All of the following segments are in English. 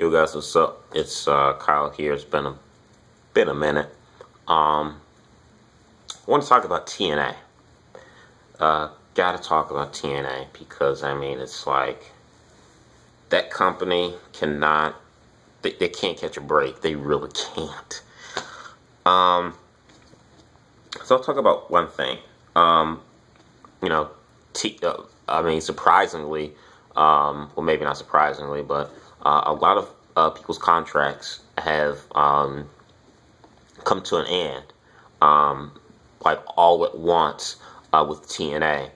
Yo guys, what's up? It's Kyle here. It's been a minute. I want to talk about TNA. Gotta talk about TNA because I mean it's like that company cannot. They can't catch a break. They really can't. So I'll talk about one thing. I mean, surprisingly, well, maybe not surprisingly, but a lot of people's contracts have come to an end, like all at once with TNA.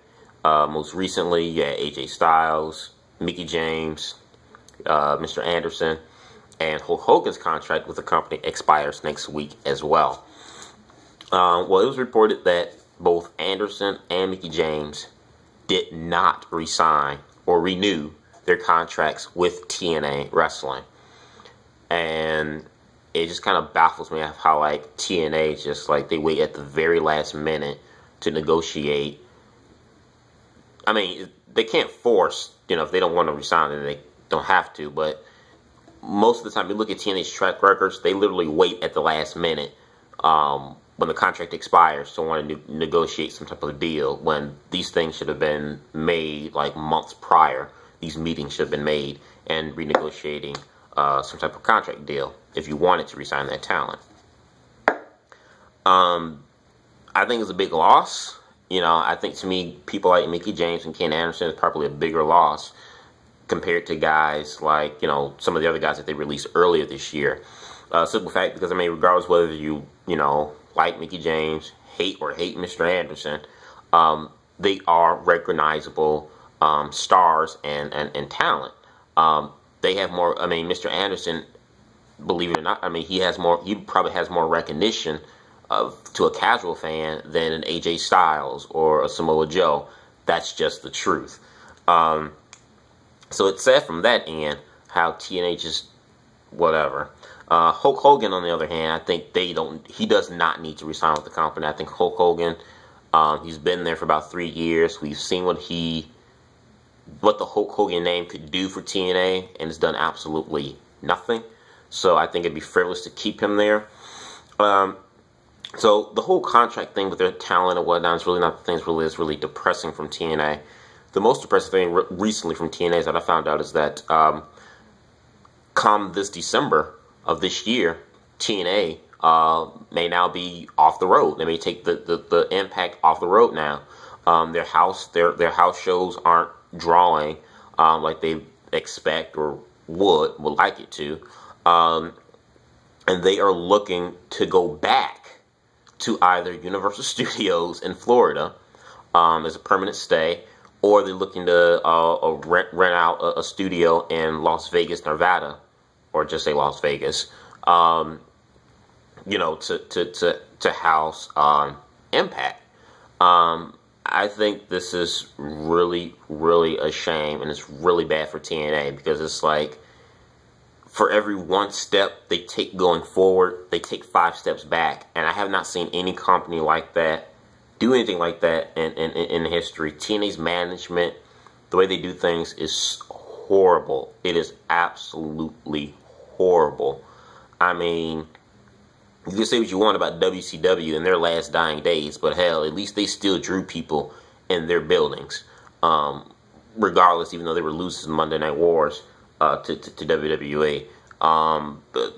Most recently, you had AJ Styles, Mickie James, Mr. Anderson, and Hulk Hogan's contract with the company expires next week as well. Well, it was reported that both Anderson and Mickie James did not resign or renew their contracts with TNA Wrestling. And it just kind of baffles me how like TNA is just like they wait at the very last minute to negotiate. I mean, they can't force, if they don't want to resign, then they don't have to. But most of the time, you look at TNA's track records, they literally wait at the last minute when the contract expires to want to negotiate some type of deal, when these things should have been made like months prior. These meetings should have been made and renegotiating some type of contract deal if you wanted to resign that talent. I think it's a big loss. I think to me, people like Mickie James and Ken Anderson is probably a bigger loss compared to guys like, some of the other guys that they released earlier this year. Simple fact, because I mean, regardless whether you, like Mickie James, hate Mr. Anderson, they are recognizable stars and talent. They have more. I mean, Mr. Anderson, believe it or not, I mean, he probably has more recognition to a casual fan than an AJ Styles or a Samoa Joe. That's just the truth. So it's sad from that end how TNA just whatever. Hulk Hogan, on the other hand, I think he does not need to resign with the company. I think Hulk Hogan, he's been there for about 3 years. We've seen what the Hulk Hogan name could do for TNA, and it's done absolutely nothing. So I think it'd be frivolous to keep him there. So the whole contract thing with their talent and whatnot is really not the thing that's really depressing from TNA. The most depressing thing recently from TNA is that I found out is that come this December of this year, TNA may now be off the road. They may take the Impact off the road now. Their house shows aren't drawing like they expect or would like it to, and they are looking to go back to either Universal Studios in Florida as a permanent stay, or they're looking to rent out a studio in Las Vegas, Nevada, or just say Las Vegas, to house Impact. I think this is really, really a shame, and it's really bad for TNA because it's like for every one step they take going forward, they take 5 steps back, and I have not seen any company like that do anything like that in history. TNA's management, the way they do things is horrible. It is absolutely horrible. I mean, you can say what you want about WCW in their last dying days, but hell, at least they still drew people in their buildings, regardless, even though they were losing Monday Night Wars to WWE. But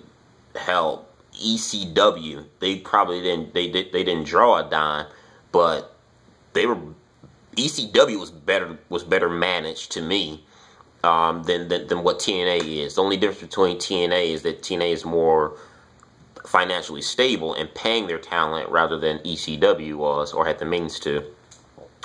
hell, ECW, they probably didn't draw a dime, but ECW was better managed to me than what TNA is. The only difference between TNA is that TNA is more financially stable and paying their talent rather than ECW was or had the means to.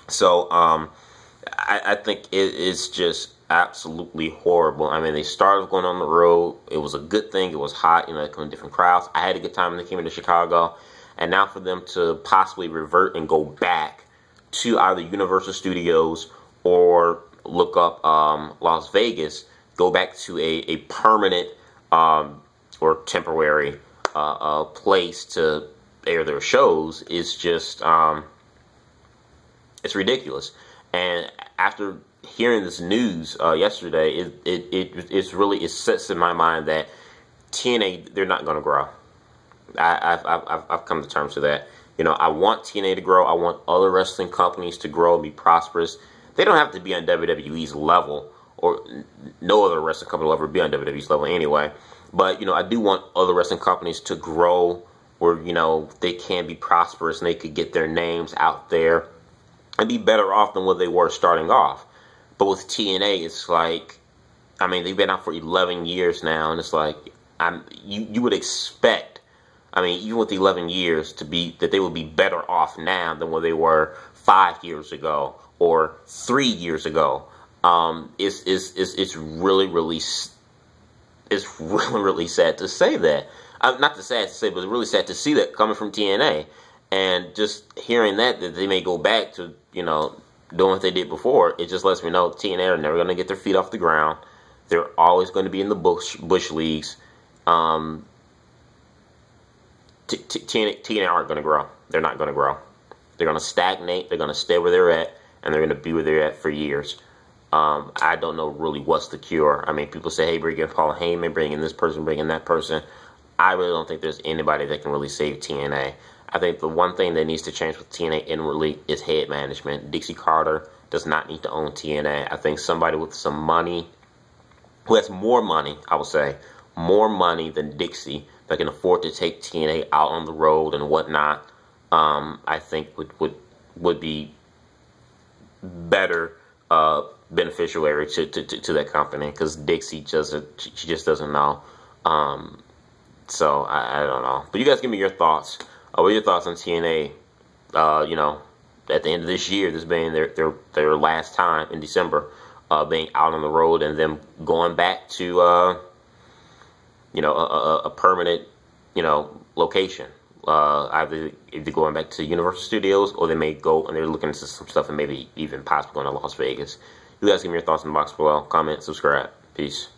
So I think it is just absolutely horrible. I mean, they started going on the road. It was a good thing. It was hot. They come in different crowds. I had a good time when they came into Chicago. And now for them to possibly revert and go back to either Universal Studios or look up Las Vegas, go back to a permanent or temporary place to air their shows is just it's ridiculous. And after hearing this news yesterday, it sets in my mind that TNA, they're not going to grow. I've come to terms with that. You know, I want TNA to grow. I want other wrestling companies to grow and be prosperous. They don't have to be on WWE's level, or no other wrestling company will ever be on WWE's level anyway. But, you know, I do want other wrestling companies to grow where, you know, they can be prosperous and they could get their names out there and be better off than what they were starting off. But with TNA, it's like, I mean, they've been out for 11 years now, and it's like, you would expect, I mean, even with 11 years, that they would be better off now than what they were 5 years ago or 3 years ago. It's really, really sad to say that. Not to sad to say, but it's really sad to see that coming from TNA. And just hearing that they may go back to, you know, doing what they did before, it just lets me know TNA are never going to get their feet off the ground. They're always going to be in the bush leagues. TNA aren't going to grow. They're not going to grow. They're going to stagnate. They're going to stay where they're at, and they're going to be where they're at for years. I don't know really what's the cure. I mean, people say, hey, bring in Paul Heyman, bring in this person, bring in that person. I really don't think there's anybody that can really save TNA. I think the one thing that needs to change with TNA inwardly is head management. Dixie Carter does not need to own TNA. I think somebody with some money, who has more money, I would say, more money than Dixie, that can afford to take TNA out on the road and whatnot, I think would be better beneficiary to that company, because Dixie she just doesn't know. So I don't know. But you guys give me your thoughts. What are your thoughts on TNA? You know, at the end of this year, this being their last time in December, being out on the road and them going back to you know, a permanent, you know, location. Either going back to Universal Studios, or they may go and they're looking into some stuff and maybe even possibly going to Las Vegas. You guys give me your thoughts in the box below. Comment, subscribe. Peace.